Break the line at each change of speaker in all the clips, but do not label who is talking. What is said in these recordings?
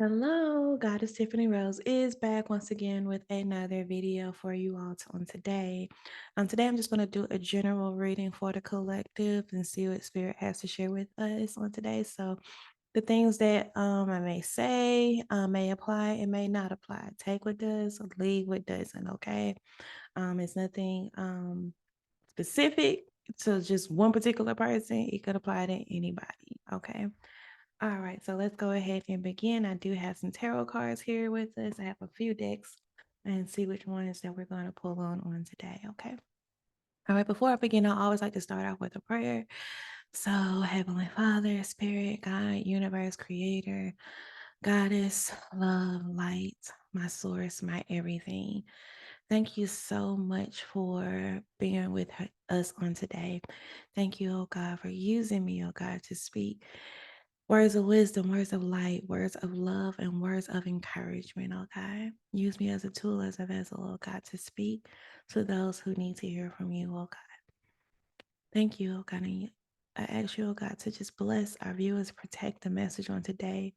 Hello, Goddess Tiffany Rose is back once again with another video for you all on today. Today I'm just going to do a general reading for the collective and see what Spirit has to share with us on today. So the things that I may say may apply, it may not apply. Take what does, leave what doesn't. Okay, it's nothing specific to just one particular person. It could apply to anybody. Okay. All right, so let's go ahead and begin. I do have some tarot cards here with us. I have a few decks and see which ones that we're going to pull on today, okay? All right, before I begin, I always like to start off with a prayer. So, Heavenly Father, Spirit, God, Universe, Creator, Goddess, Love, Light, my source, my everything. Thank you so much for being with us on today. Thank you, oh God, for using me, oh God, to speak words of wisdom, words of light, words of love, and words of encouragement, oh God. Use me as a tool, as a vessel, oh God, to speak to those who need to hear from you, oh God. Thank you, oh God. And I ask you, oh God, to just bless our viewers, protect the message on today,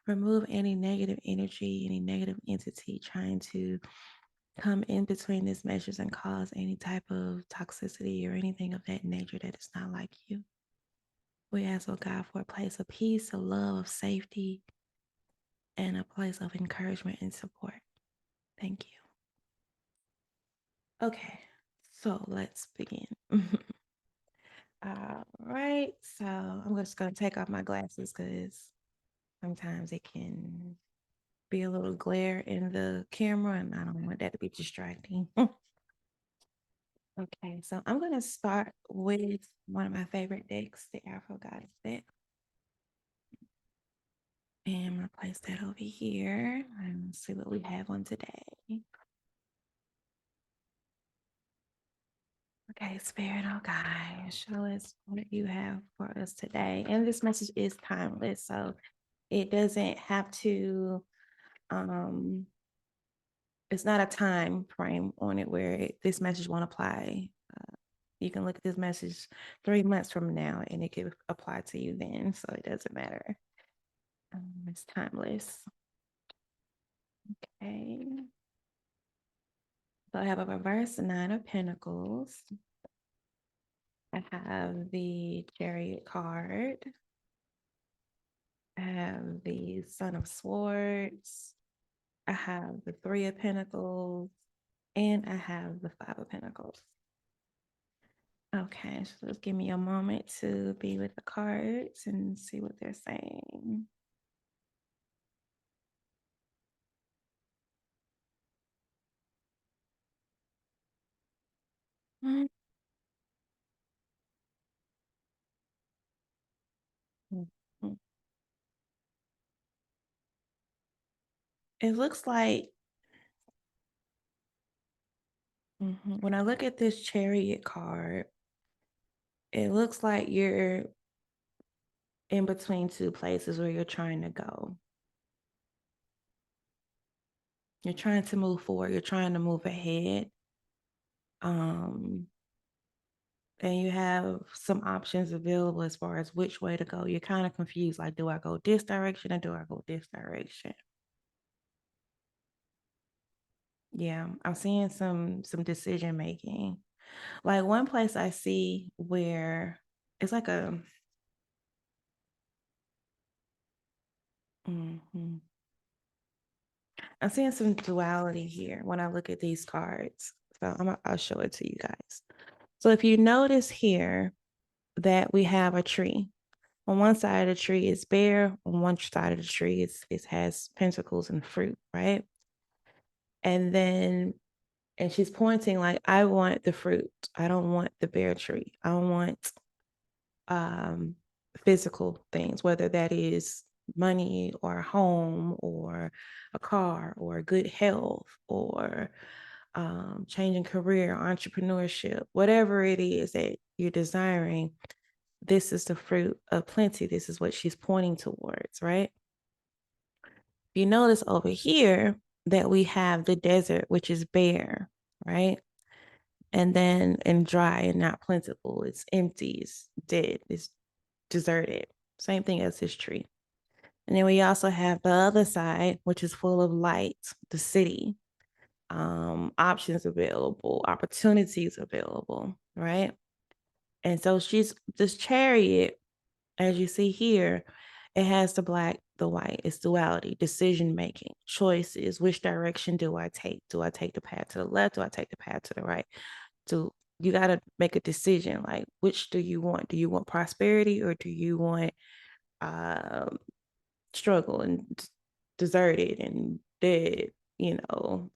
remove any negative energy, any negative entity trying to come in between this message and cause any type of toxicity or anything of that nature that is not like you. We ask, oh God, for a place of peace, of love, of safety, and a place of encouragement and support. Thank you. Okay, so let's begin. All right, so I'm just going to take off my glasses because sometimes it can be a little glare in the camera, and I don't want that to be distracting. Okay, so I'm going to start with one of my favorite decks, the Afro Goddess deck. And I'm going to place that over here and see what we have on today. Okay, Spirit, oh God, show us what you have for us today. And this message is timeless, so it doesn't have to, it's not a time frame on it where this message won't apply. You can look at this message 3 months from now and it could apply to you then, so it doesn't matter. It's timeless. Okay. So I have a reverse 9 of Pentacles. I have the Chariot card. I have the Son of Swords. I have the Three of Pentacles. And I have the Five of Pentacles. Okay, so just give me a moment to be with the cards and see what they're saying. Mhm. It looks like when I look at this Chariot card, it looks like you're in between two places where you're trying to go. You're trying to move forward. You're trying to move ahead. And you have some options available as far as which way to go. You're kind of confused. Like, do I go this direction or do I go this direction? Yeah, I'm seeing some decision making. Like one place I see where it's like a mhm. I'm seeing some duality here when I look at these cards. So I'll show it to you guys. So if you notice here that we have a tree. On one side of the tree is bare. On one side of the tree it has pentacles and fruit, right? And she's pointing like, I want the fruit. I don't want the bare tree. I want um physical things, whether that is money or a home or a car or good health or changing career, entrepreneurship, whatever it is that you're desiring. This is the fruit of plenty. This is what she's pointing towards, right? You notice over here that we have the desert, which is bare, right? And then and dry and not plentiful. It's empty, it's dead, it's deserted. Same thing as this tree. And then we also have the other side, which is full of light, the city, options available, opportunities available, right? And so she's this chariot, as you see here, it has the black, the white. It's duality, decision making, choices. Which direction do I take? Do I take the path to the left? Do I take the path to the right? So you got to make a decision. Like, which do you want? Do you want prosperity or do you want um, struggle and deserted and dead? You know,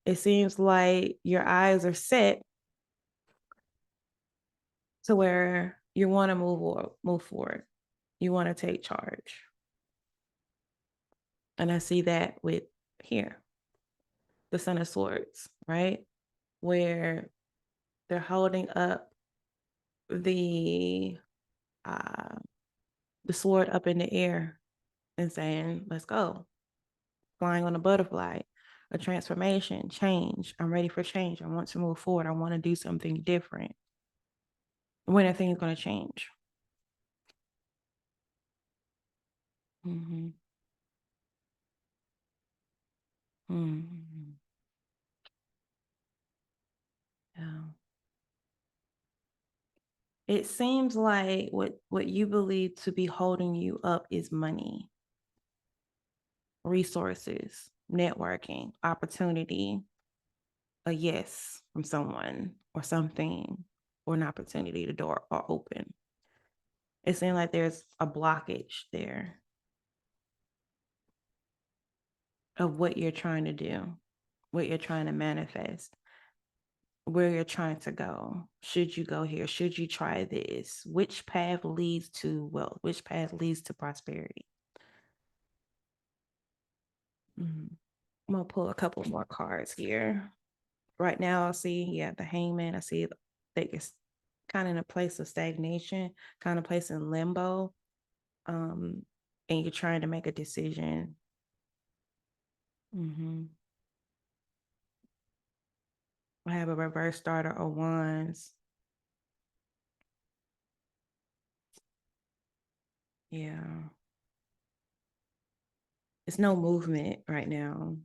it seems like your eyes are set to where you want to move forward. You want to take charge. And I see that with here, the Son of Swords, right? Where they're holding up the uh, the sword up in the air and saying, "Let's go." Flying on a butterfly, a transformation, change. I'm ready for change. I want to move forward. I want to do something different. When are things going to change? Mm-hmm. Mm-hmm. Yeah. It seems like what you believe to be holding you up is money, resources, networking, opportunity, a yes from someone or something, or an opportunity, the door are open. It seems like there's a blockage there of what you're trying to do, what you're trying to manifest, where you're trying to go. Should you go here? Should you try this? Which path leads to wealth? Which path leads to prosperity? Mhm. I'm gonna pull a couple more cards here. Right now, I see, yeah, the hangman. I see that it's kind of in a place of stagnation, kind of place in limbo. Um, and you're trying to make a decision. Mm-hmm. I have a reverse starter of wands. Yeah. It's no movement right now.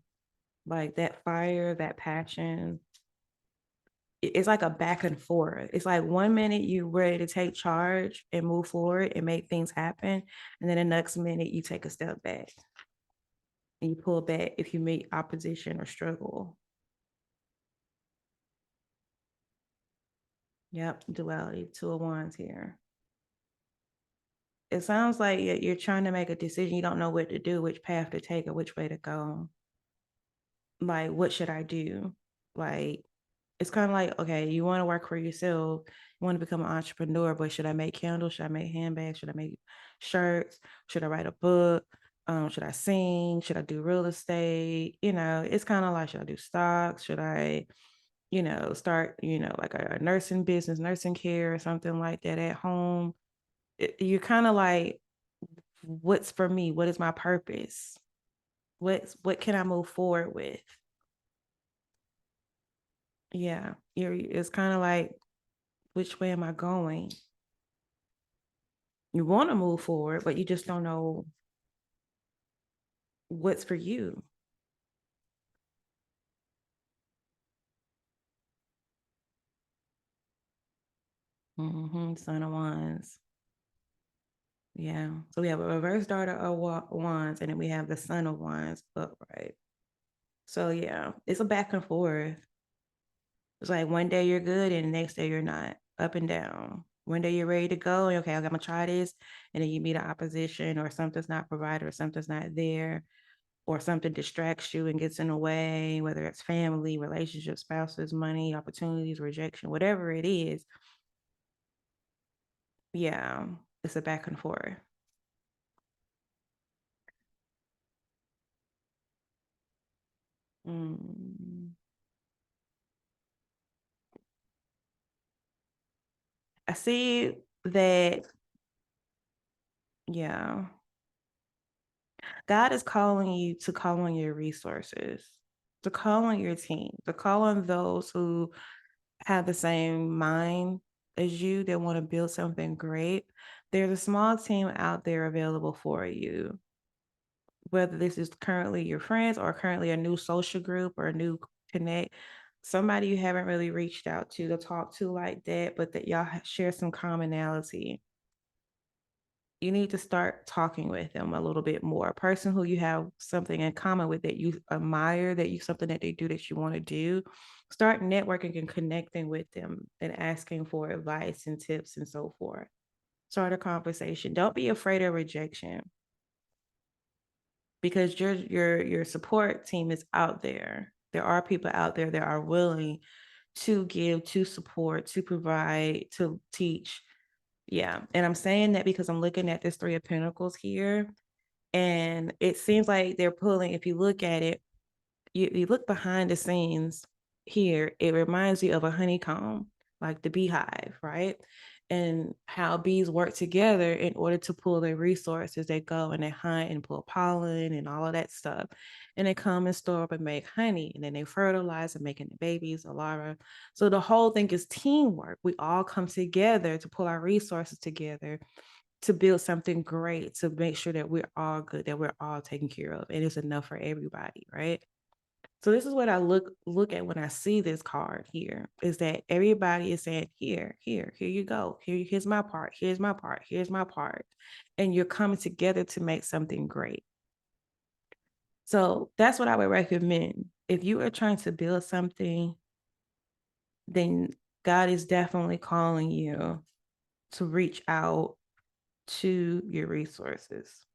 Like that fire, that passion, it's like a back and forth. It's like 1 minute you're ready to take charge and move forward and make things happen. And then the next minute you take a step back and you pull back if you meet opposition or struggle. Yep, duality, two of wands here. It sounds like you're trying to make a decision. You don't know what to do, which path to take, or which way to go. Like, what should I do? Like, it's kind of like, okay, you want to work for yourself, you want to become an entrepreneur, but should I make candles? Should I make handbags? Should I make shirts? Should I write a book? Should I sing? Should I do real estate? You know, it's kind of like, should I do stocks? Should I, start, like a nursing business, nursing care or something like that at home? You're kind of like, what's for me? What is my purpose? What can I move forward with? Yeah, it's kind of like, which way am I going? You want to move forward, but you just don't know what's for you. Mm-hmm. Son of Wands. Yeah. So we have a reverse daughter of Wands, and then we have the Son of Wands upright. So yeah, it's a back and forth. It's like one day you're good, and the next day you're not. Up and down. One day you're ready to go, and okay, I'm gonna try this, and then you meet an opposition, or something's not provided, or something's not there, or something distracts you and gets in the way, whether it's family, relationships, spouses, money, opportunities, rejection, whatever it is. Yeah, it's a back and forth. Mm. I see that, yeah, God is calling you to call on your resources, to call on your team, to call on those who have the same mind as you that want to build something great, There's a small team out there available for you, whether this is currently your friends or currently a new social group or a new connect, somebody you haven't really reached out to talk to like that, but that y'all share some commonality. You need to start talking with them a little bit more. A person who you have something in common with, that you admire, that you something that they do that you want to do, start networking and connecting with them and asking for advice and tips and so forth. Start a conversation. Don't be afraid of rejection, because your support team is out there. There are people out there that are willing to give, to support, to provide, to teach. Yeah. And I'm saying that because I'm looking at this Three of Pentacles here. And it seems like they're pulling, if you look at it, you look behind the scenes here, it reminds you of a honeycomb, like the beehive, right? And how bees work together in order to pull their resources. They go and they hunt and pull pollen and all of that stuff. And they come and store up and make honey. And then they fertilize and making the babies, a larva. So the whole thing is teamwork. We all come together to pull our resources together to build something great, to make sure that we're all good, that we're all taken care of, and it's enough for everybody, right? So this is what I look at when I see this card here, is that everybody is saying, here you go. Here's my part. Here's my part. Here's my part. And you're coming together to make something great. So that's what I would recommend. If you are trying to build something, then God is definitely calling you to reach out to your resources.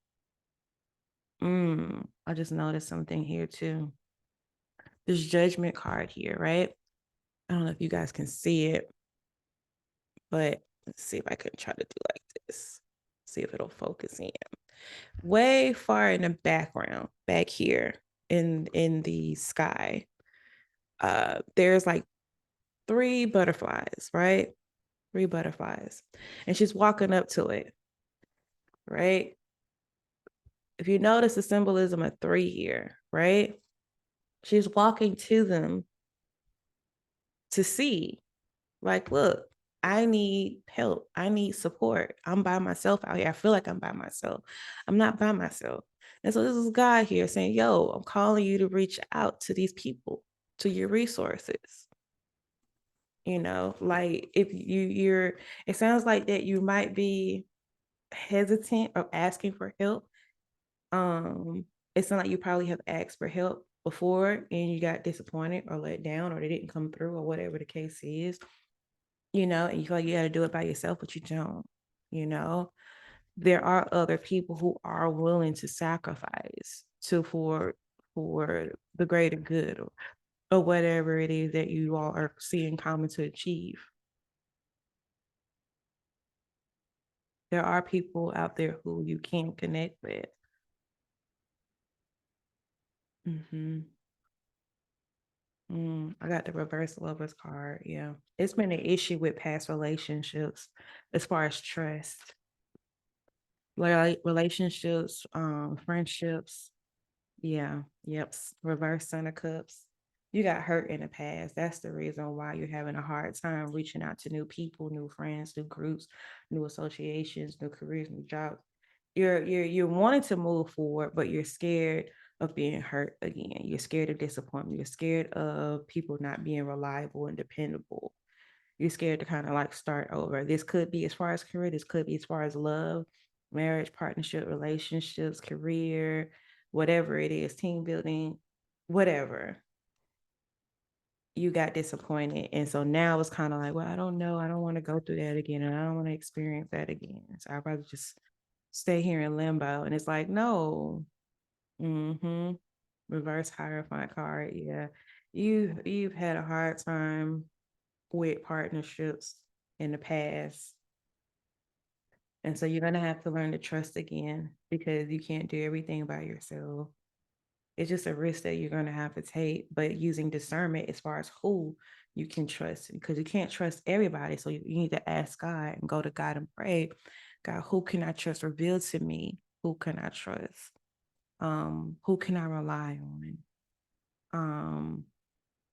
I just noticed something here too. This Judgment card here, right? I don't know if you guys can see it, but let's see if I can try to do like this. See if it'll focus in. Way far in the background, back here in the sky, there's like three butterflies, right? Three butterflies. And she's walking up to it, right? If you notice the symbolism of three here, right? She's walking to them to see, like, look, I need help. I need support. I'm by myself out here. I feel like I'm by myself. I'm not by myself. And so this is God here saying, yo, I'm calling you to reach out to these people, to your resources. You know, like if you're, it sounds like that you might be hesitant of asking for help. It sounds like you probably have asked for help before and you got disappointed or let down, or they didn't come through, or whatever the case is. You know, and you feel like you got to do it by yourself, but you don't. You know, there are other people who are willing to sacrifice to for the greater good, or whatever it is that you all are seeing common to achieve. There are people out there who you can connect with. I got the reverse lovers card. Yeah. It's been an issue with past relationships as far as trust, like relationships, friendships. Yeah. Yep. Reverse Son of Cups. You got hurt in the past. That's the reason why you're having a hard time reaching out to new people, new friends, new groups, new associations, new careers, new jobs. You're wanting to move forward, but you're scared of being hurt again. You're scared of disappointment. You're scared of people not being reliable and dependable. You're scared to kind of like start over. This could be as far as career, this could be as far as love, marriage, partnership, relationships, career, whatever it is, team building, whatever. You got disappointed. And so now it's kind of like, well, I don't know. I don't want to go through that again. And I don't want to experience that again. So I'd rather just stay here in limbo. And it's like, no. Reverse Hierophant card. Yeah. You've had a hard time with partnerships in the past. And so you're going to have to learn to trust again, because you can't do everything by yourself. It's just a risk that you're going to have to take, but using discernment as far as who you can trust, because you can't trust everybody. So you need to ask God and go to God and pray, God, who can I trust? Reveal to me, who can I trust? Who can I rely on?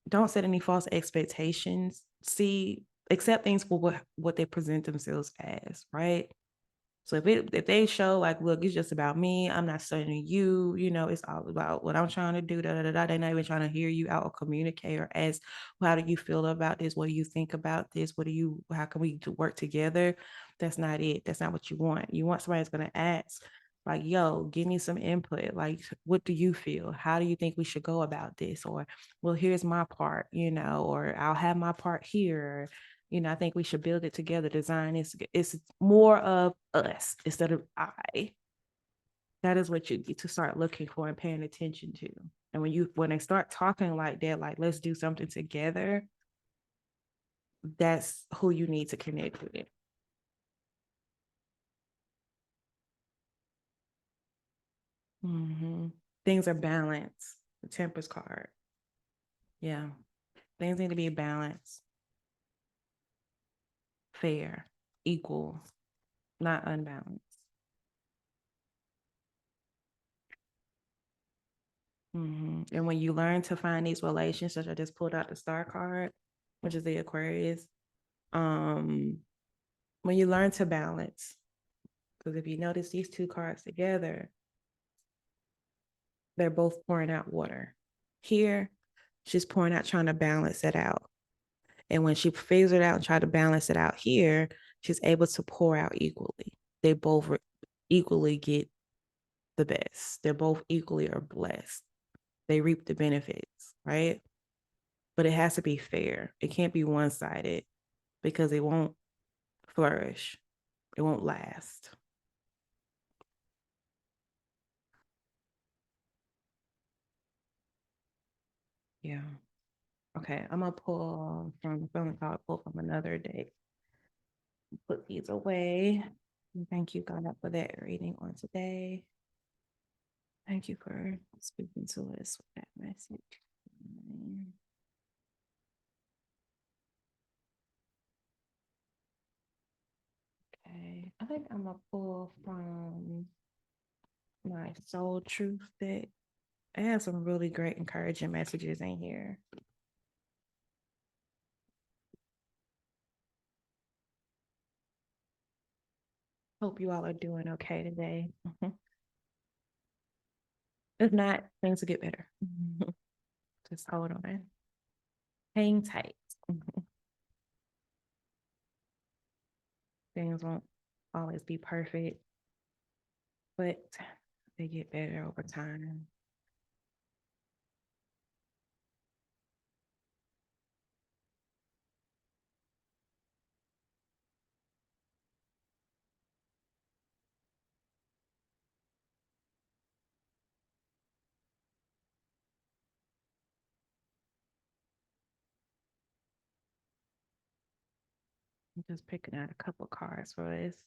Don't set any false expectations. See, accept things for what they present themselves as, right? So if they show like, look, it's just about me, I'm not studying you, it's all about what I'm trying to do, they're not even trying to hear you out or communicate or ask, well, how do you feel about this? What do you think about this? How can we work together? That's not it. That's not what you want. You want somebody that's going to ask, like, yo, give me some input. Like, what do you feel? How do you think we should go about this? Or, well, here's my part, or I'll have my part here. I think we should build it together. Design is more of us instead of I. That is what you need to start looking for and paying attention to. And when they start talking like that, like let's do something together, that's who you need to connect with. Mm-hmm. Things are balanced. The Temperance card. Yeah. Things need to be balanced, fair, equal, not unbalanced. Mm-hmm. And when you learn to find these relationships, I just pulled out the Star card, which is the Aquarius. Um, when you learn to balance, because if you notice these two cards together, they're both pouring out water. Here, she's pouring out, trying to balance it out. And when she figures it out and try to balance it out here, she's able to pour out equally. They both equally get the best. They're both equally are blessed. They reap the benefits, right? But it has to be fair. It can't be one-sided because it won't flourish. It won't last. Yeah. Okay, I'm gonna pull from the phone call, pull from another deck. Put these away. Thank you, God, for that reading on today. Thank you for speaking to us with that message. Okay, I think I'm gonna pull from my soul truth deck. I have some really great encouraging messages in here. Hope you all are doing okay today. If not, things will get better. Just hold on. Hang tight. Things won't always be perfect, but they get better over time. I'm just picking out a couple cards for this.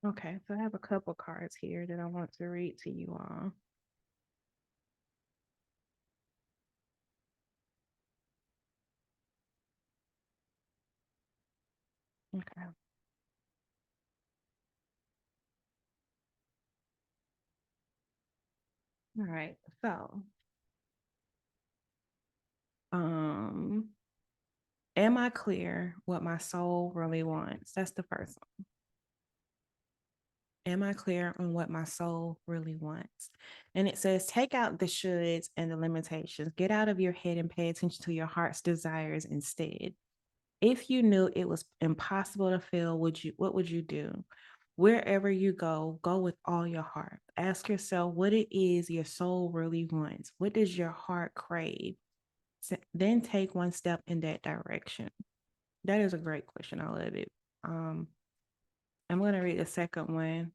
Okay, so I have a couple cards here that I want to read to you all. Okay. All right. So, um, am I clear what my soul really wants? That's the first one. Am I clear on what my soul really wants? And it says, take out the shoulds and the limitations. Get out of your head and pay attention to your heart's desires instead. If you knew it was impossible to fail, what would you do? Wherever you go with all your heart. Ask yourself what it is your soul really wants. What does your heart crave? Then take one step in that direction. That is a great question. I love it. Um, I'm going to read the second one.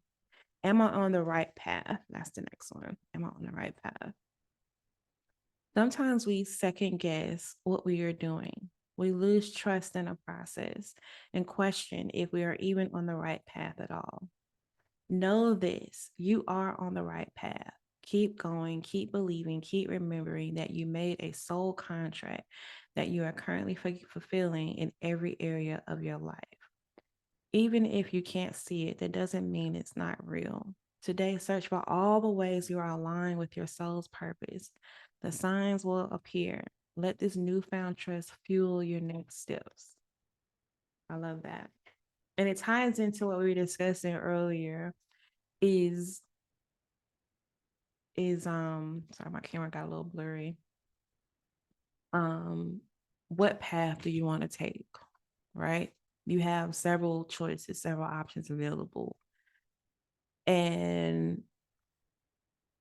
Am I on the right path? That's the next one. Am I on the right path? Sometimes we second guess what we are doing. We lose trust in the process and question if we are even on the right path at all. Know this, you are on the right path. Keep going, keep believing, keep remembering that you made a soul contract that you are currently fulfilling in every area of your life. Even if you can't see it, that doesn't mean it's not real. Today, search for all the ways you are aligned with your soul's purpose. The signs will appear. Let this newfound trust fuel your next steps. I love that. And it ties into what we were discussing earlier is sorry, my camera got a little blurry. Um what path do you want to take? Right? You have several choices, several options available. And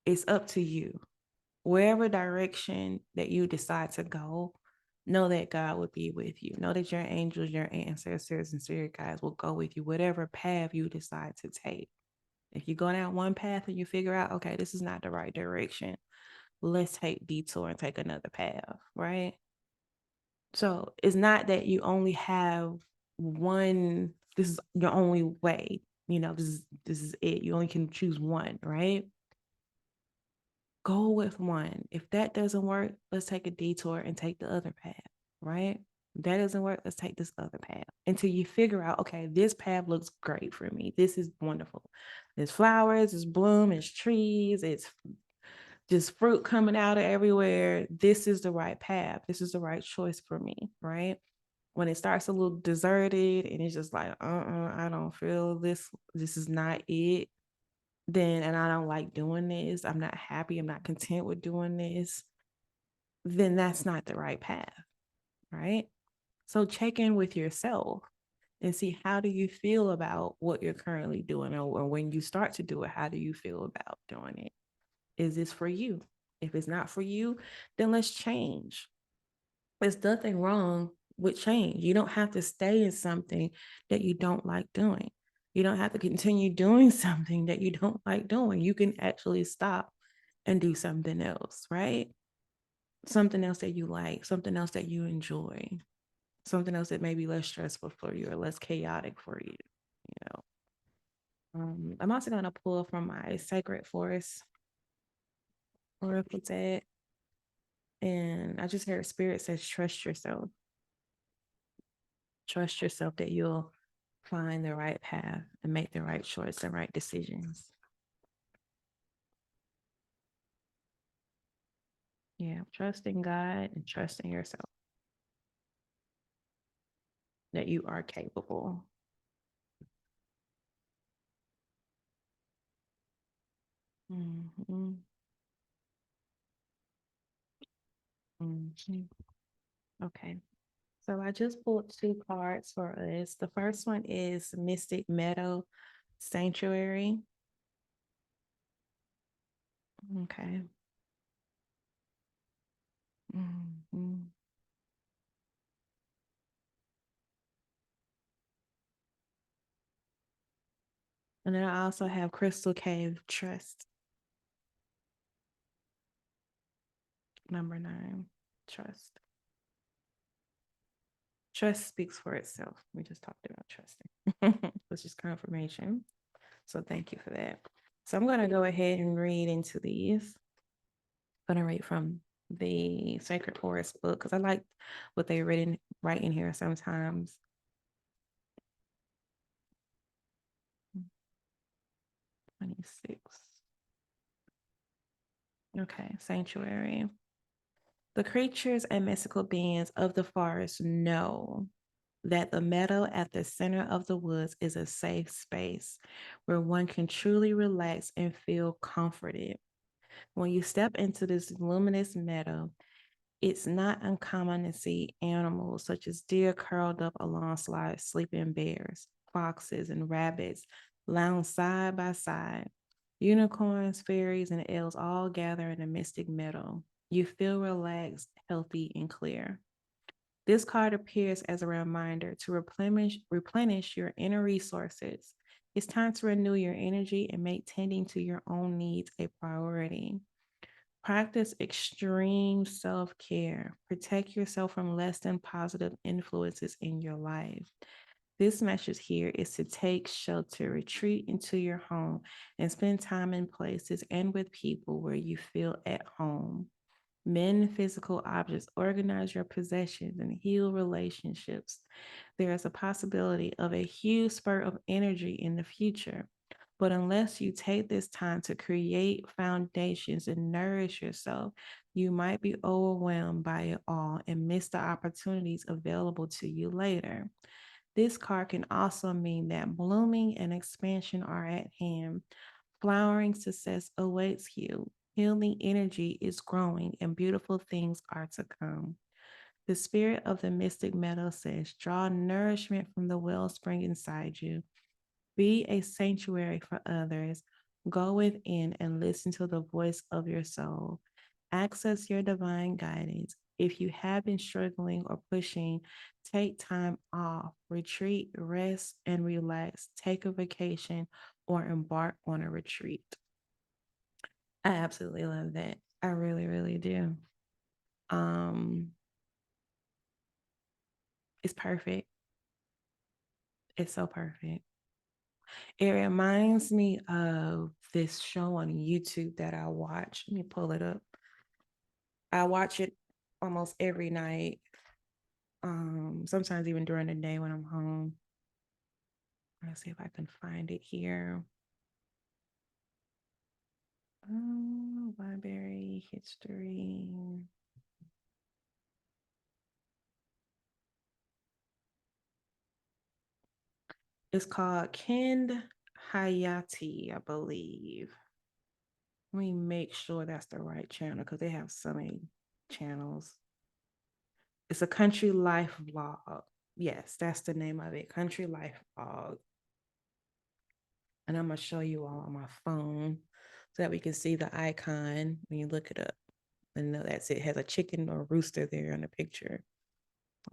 it's up to you. Wherever direction that you decide to go, know that God will be with you. Know that your angels, your ancestors, and spirit guides will go with you, whatever path you decide to take. If you go down one path and you figure out, okay, this is not the right direction, let's take detour and take another path, right? So it's not that you only have one, this is your only way, this is it. You only can choose one, right? Go with one. If that doesn't work, let's take a detour and take the other path, right? If that doesn't work, let's take this other path until you figure out, okay, this path looks great for me. This is wonderful. There's flowers, there's bloom, it's trees, it's just fruit coming out of everywhere. This is the right path. This is the right choice for me, right? When it starts a little deserted and it's just like, I don't feel this. This is not it. Then, and I don't like doing this. I'm not happy. I'm not content with doing this. Then that's not the right path, right? So check in with yourself and see, how do you feel about what you're currently doing, or when you start to do it, how do you feel about doing it? Is this for you? If it's not for you, then let's change. There's nothing wrong with change. You don't have to stay in something that you don't like doing. You don't have to continue doing something that you don't like doing. You can actually stop and do something else, right? Something else that you like, something else that you enjoy, something else that may be less stressful for you or less chaotic for you, you know. I'm also going to pull from my sacred forest oracle deck. And I just heard spirit says, trust yourself. Trust yourself that you'll find the right path and make the right choice, the right decisions. Yeah, trust in God and trust in yourself that you are capable. Mm-hmm. Mm-hmm. Okay. So I just pulled two cards for us. The first one is Mystic Meadow Sanctuary. Okay. Mm-hmm. And then I also have Crystal Cave Trust. Number 9, trust. Trust speaks for itself. We just talked about trusting, which is confirmation. So thank you for that. So I'm going to go ahead and read into these. I'm going to read from the Sacred Forest book because I like what they written right in here sometimes. 26. Okay, sanctuary. The creatures and mystical beings of the forest know that the meadow at the center of the woods is a safe space where one can truly relax and feel comforted. When you step into this luminous meadow, it's not uncommon to see animals such as deer curled up alongside sleeping bears, foxes, and rabbits lounge side by side. Unicorns, fairies, and elves all gather in a mystic meadow. You feel relaxed, healthy, and clear. This card appears as a reminder to replenish your inner resources. It's time to renew your energy and make tending to your own needs a priority. Practice extreme self-care. Protect yourself from less than positive influences in your life. This message here is to take shelter, retreat into your home, and spend time in places and with people where you feel at home. Mend physical objects, organize your possessions, and heal relationships. There is a possibility of a huge spurt of energy in the future. But unless you take this time to create foundations and nourish yourself, you might be overwhelmed by it all and miss the opportunities available to you later. This card can also mean that blooming and expansion are at hand. Flowering success awaits you. Healing energy is growing and beautiful things are to come. The spirit of the mystic meadow says, draw nourishment from the wellspring inside you. Be a sanctuary for others. Go within and listen to the voice of your soul. Access your divine guidance. If you have been struggling or pushing, take time off, retreat, rest, and relax. Take a vacation or embark on a retreat. I absolutely love that. I really, really do. Um, it's perfect. It's so perfect. It reminds me of this show on YouTube that I watch. Let me pull it up. I watch it almost every night. Sometimes even during the day when I'm home. Let's see if I can find it here. Library history. It's called Kend Hayati, I believe. Let me make sure that's the right channel because they have so many channels. It's a country life vlog. Yes, that's the name of it. Country life vlog. And I'm gonna show you all on my phone so that we can see the icon when you look it up. And know that's it. It has a chicken or rooster there in the picture.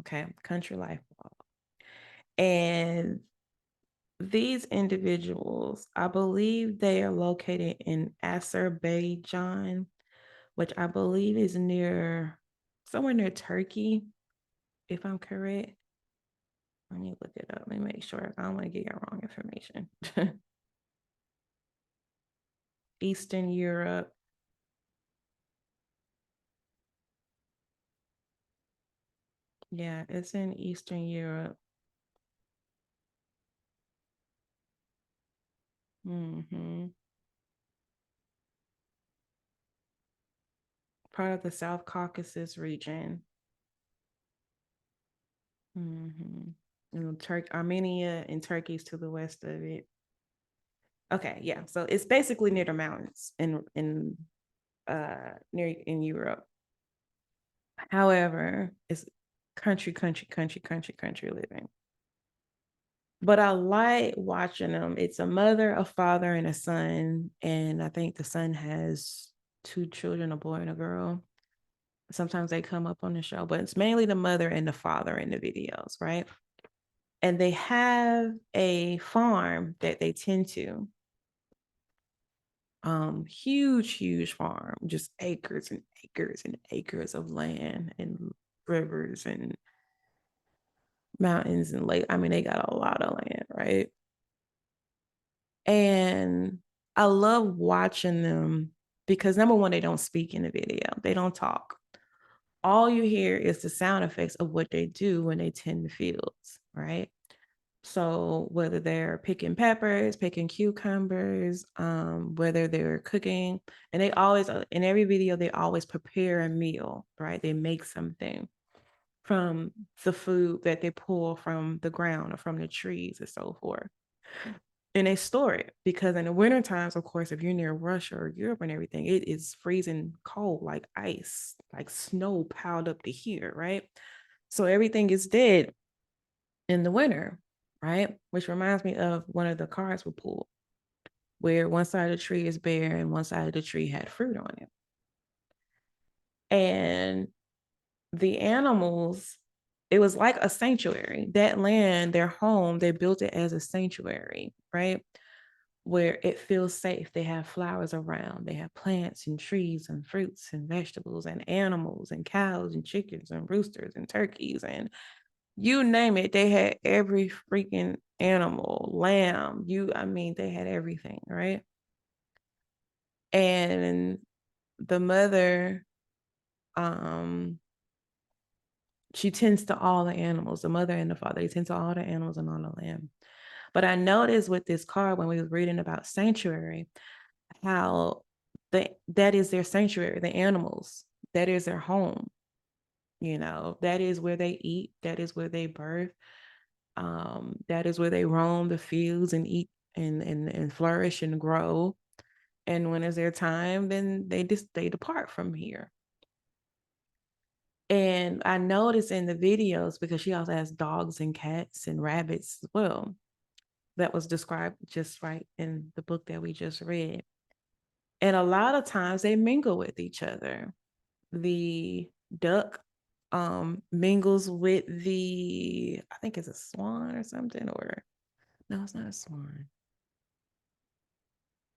Okay, country life vlog. And these individuals, I believe they are located in Azerbaijan, which I believe is somewhere near Turkey, if I'm correct. Let me look it up. Let me make sure. I don't want to get you wrong information. Eastern Europe. Yeah, it's in Eastern Europe. Hmm. Part of the South Caucasus region. Hmm. Armenia and Turkey's to the west of it. Okay, yeah. So it's basically near the mountains in near in Europe. However, it's country living. But I like watching them. It's a mother, a father, and a son. And I think the son has two children, a boy and a girl. Sometimes they come up on the show, but it's mainly the mother and the father in the videos, right? And they have a farm that they tend to. Huge farm, just acres and acres and acres of land and rivers and mountains and lake. I mean, they got a lot of land, right? And I love watching them because number one, they don't speak in the video. They don't talk. All you hear is the sound effects of what they do when they tend the fields, right? So whether they're picking peppers, picking cucumbers, whether they're cooking, and they always in every video they always prepare a meal, right? They make something from the food that they pull from the ground or from the trees and so forth. And they store it because in the winter times, of course, if you're near Russia or Europe and everything, it is freezing cold, like ice, like snow piled up to here, right? So everything is dead in the winter, right? Which reminds me of one of the cards we pulled, where one side of the tree is bare and one side of the tree had fruit on it. And the animals, it was like a sanctuary. That land, their home, they built it as a sanctuary, right? where it feels safe. They have flowers around, they have plants and trees and fruits and vegetables and animals and cows and chickens and roosters and turkeys and you name it. They had every freaking animal, lamb. I mean, they had everything, right? And the mother, um, she tends to all the animals, the mother and the father, they tend to all the animals and all the lamb. But I noticed with this card when we was reading about sanctuary, how that is their sanctuary, the animals, that is their home. That is where they eat, that is where they birth, that is where they roam the fields and eat and flourish and grow. And when it's their time, then they depart from here. And I noticed in the videos, because she also has dogs and cats and rabbits as well, that was described just right in the book that we just read. And a lot of times they mingle with each other. The duck mingles with I think it's a swan or something, or no, it's not a swan.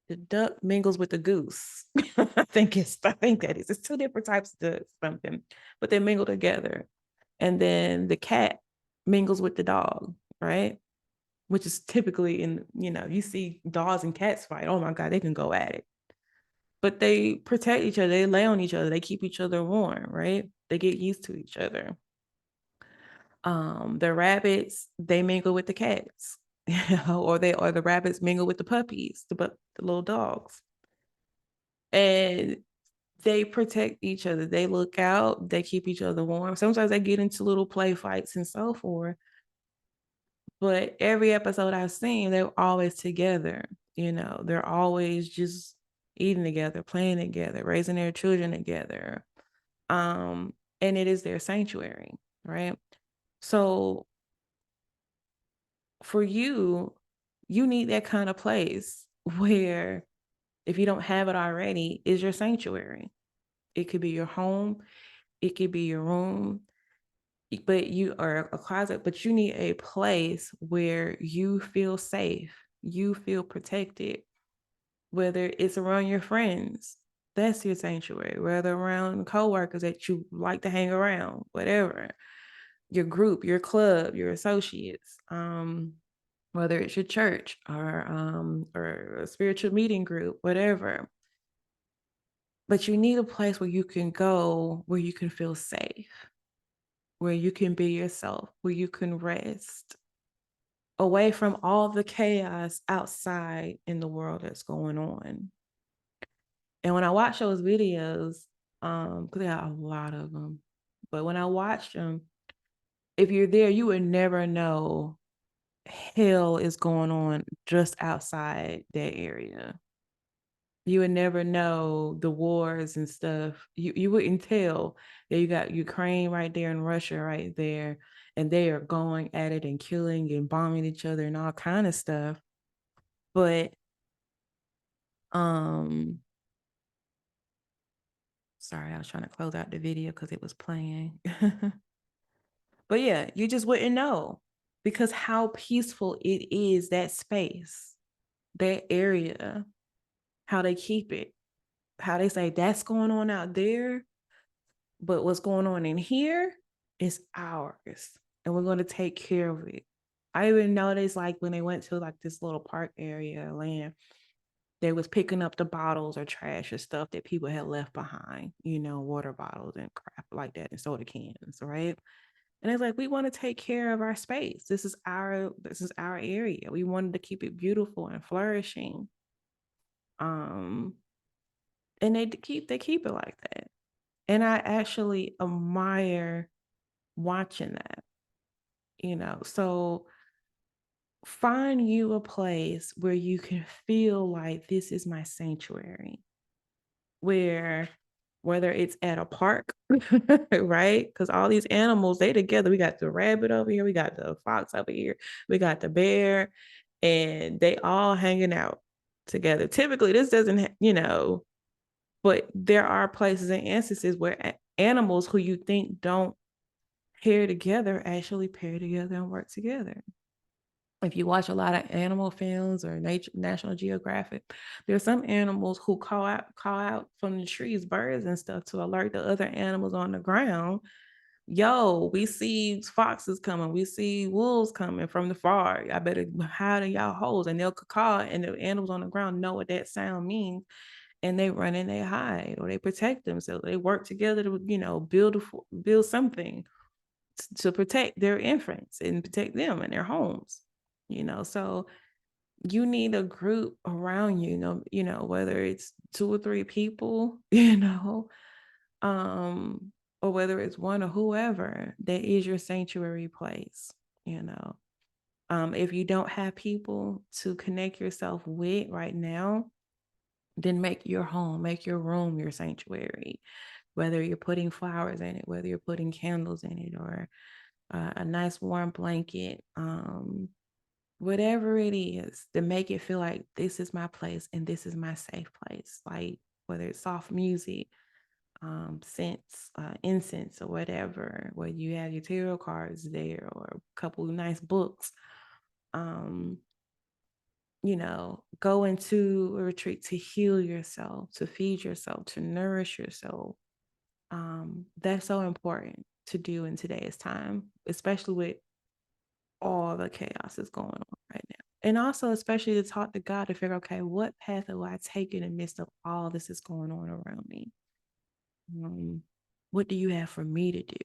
The duck mingles with the goose. I think that is. It's two different types of something, but they mingle together. And then the cat mingles with the dog, right? Which is typically you see dogs and cats fight. Oh my God, they can go at it. But they protect each other, they lay on each other, they keep each other warm, right? They get used to each other. The rabbits, they mingle with the cats, or the rabbits mingle with the puppies, the little dogs. And they protect each other. They look out, they keep each other warm. Sometimes they get into little play fights and so forth. But every episode I've seen, they're always together. They're always just eating together, playing together, raising their children together. And it is their sanctuary, right? So for you, you need that kind of place where, if you don't have it already, is your sanctuary. It could be your home, it could be your room, but you are a closet, but you need a place where you feel safe, you feel protected, whether it's around your friends, that's your sanctuary, whether around coworkers that you like to hang around, whatever, your group, your club, your associates, whether it's your church or a spiritual meeting group, whatever. But you need a place where you can go, where you can feel safe, where you can be yourself, where you can rest away from all the chaos outside in the world that's going on. And when I watch those videos, because they got a lot of them, but when I watch them, if you're there, you would never know hell is going on just outside that area. You would never know the wars and stuff. You wouldn't tell that you got Ukraine right there and Russia right there, and they are going at it and killing and bombing each other and all kind of stuff. But sorry, I was trying to close out the video because it was playing. But yeah, you just wouldn't know, because how peaceful it is, that space, that area, how they keep it, how they say that's going on out there, but what's going on in here is ours, and we're going to take care of it. I even noticed, like, when they went to like this little park area land, they was picking up the bottles or trash or stuff that people had left behind, water bottles and crap like that and soda cans, right? And it's like, we want to take care of our space. This is our area. We wanted to keep it beautiful and flourishing. And they keep it like that. And I actually admire watching that, So find you a place where you can feel like this is my sanctuary, whether it's at a park, right? Because all these animals, they together. We got the rabbit over here, we got the fox over here, we got the bear, and they all hanging out together. Typically, this doesn't, but there are places and instances where animals who you think don't pair together actually pair together and work together. If you watch a lot of animal films or National Geographic, there's some animals who call out from the trees, birds and stuff, to alert the other animals on the ground. Yo, we see foxes coming, we see wolves coming from the far. I better hide in y'all holes, and they'll call, and the animals on the ground know what that sound means, and they run and they hide or they protect themselves. They work together to, build something to protect their infants and protect them and their homes. So you need a group around you, whether it's two or three people, um, or whether it's one or whoever, that is your sanctuary place, you know. If you don't have people to connect yourself with right now, then make your home, make your room your sanctuary, whether you're putting flowers in it, whether you're putting candles in it, or a nice warm blanket, whatever it is, to make it feel like this is my place and this is my safe place. Like whether it's soft music, scents, incense, or whatever, where you have your tarot cards there or a couple of nice books. Um, go into a retreat to heal yourself, to feed yourself, to nourish yourself. That's so important to do in today's time, especially with all the chaos that's going on right now. And also, especially to talk to God to figure, okay, what path will I take in the midst of all this is going on around me? Um, what do you have for me to do?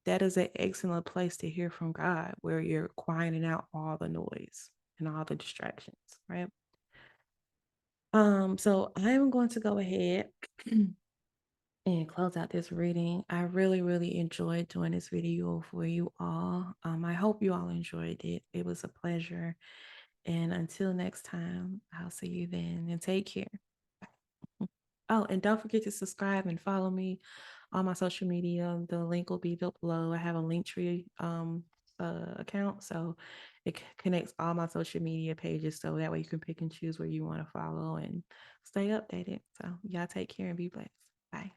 That is an excellent place to hear from God, where you're quieting out all the noise and all the distractions, right? So I'm going to go ahead and close out this reading. I really, really enjoyed doing this video for you all. I hope you all enjoyed it. It was a pleasure. And until next time, I'll see you then, and take care. Bye. Oh, and don't forget to subscribe and follow me on my social media. The link will be below. I have a Linktree account, so it connects all my social media pages, so that way you can pick and choose where you want to follow and stay updated. So y'all take care and be blessed. Bye.